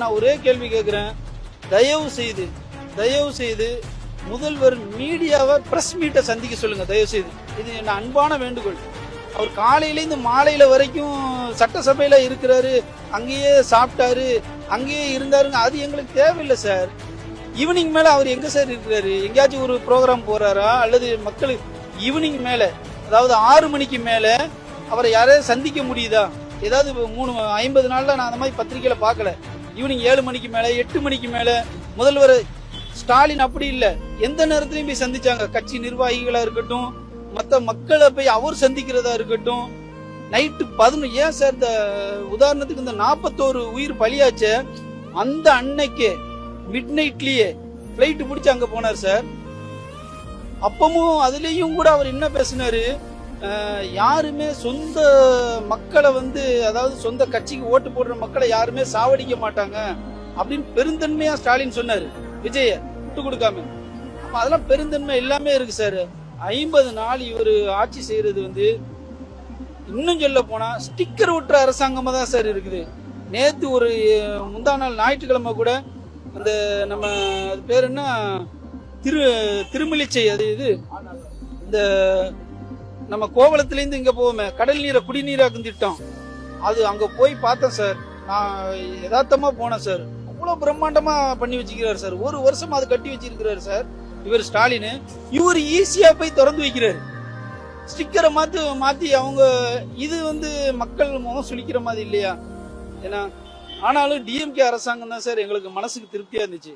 நான் ஒரே கேள்வி கேட்கிறேன். தயவு செய்து முதல்வர் மீடியாவை பிரஸ் மீட்டை சந்திக்க சொல்லுங்க தயவு செய்து. இது என்ன அன்பான வேண்டுகோள். அவர் காலையிலேருந்து மாலையில வரைக்கும் சட்டசபையில இருக்கிறாரு, அங்கேயே சாப்பிட்டாரு, அங்கேயே இருந்தாருங்க. அது எங்களுக்கு தேவையில்லை சார். ஈவினிங் மேல அவர் எங்க சார் இருக்கிறாரு? எங்கேயாச்சும் ஒரு ப்ரோக்ராம் போறாரா? அல்லது மக்களுக்கு ஈவினிங் மேல, அதாவது 6 மணிக்கு மேல அவரை யாரையாவது சந்திக்க முடியுதா? ஏதாவது 350 நாள்ல நான் அந்த மாதிரி பத்திரிகையில பார்க்கல. ஈவினிங் 7 மணிக்கு மேல 8 மணிக்கு மேல முதல்வர் ஸ்டாலின் அப்படி இல்ல, எந்த நேரத்திலையும் போய் சந்திச்சாங்க. கட்சி நிர்வாகிகளா இருக்கட்டும், மற்ற மக்களை போய் அவர் சந்திக்கிறதா இருக்கட்டும். நைட்டு 11 ஏன் சார், இந்த உதாரணத்துக்கு இந்த 41 உயிர் பலியாச்ச அந்த அன்னைக்கு மிட் நைட்லயே பிளைட் பிடிச்சு அங்க போனார் சார். அப்பமும் அதுலயும் கூட அவர் என்ன பேசினாரு, யாருமே சொந்த மக்களை அதாவது சொந்த கட்சிக்கு ஓட்டு போடுற மக்களை யாருமே சாவடிக்க மாட்டாங்க அப்படின்னு பெருந்தன்மையா ஸ்டாலின் சொன்னாரு. விஜய விட்டு கொடுக்காம. அப்ப அதெல்லாம் பெருந்தன்மை எல்லாமே இருக்கு சார். 50 நாள் இவர் ஆட்சி செய்யறது இன்னும் சொல்ல போனா ஸ்டிக்கர் ஒட்டுற அரசாங்கமா தான் சார் இருக்குது. நேத்து ஒரு முந்தா நாள் ஞாயிற்றுக்கிழமை கூட அந்த நம்ம அது பேர் என்ன திருமலிச்சை, அது இந்த நம்ம கோவளத்திலேருந்து இங்க போவோமே கடல் நீரை குடிநீராக்கும் திட்டம், அது அங்க போய் பார்த்தேன் சார். நான் யதார்த்தமா போனேன் சார். அவ்வளவு பிரம்மாண்டமா பண்ணி வச்சுக்கிறாரு சார். 1 வருஷமா அது கட்டி வச்சிருக்கிறாரு சார் இவர் ஸ்டாலின். இவர் ஈஸியா போய் திறந்து வைக்கிறாரு. ஸ்டிக்கரை மாத்தி அவங்க இது மக்கள் முகம் சுளிக்கிற மாதிரி இல்லையா? ஏன்னா ஆனாலும் டிஎம்கே அரசாங்கம் தான் சார் எங்களுக்கு மனசுக்கு திருப்தியா இருந்துச்சு.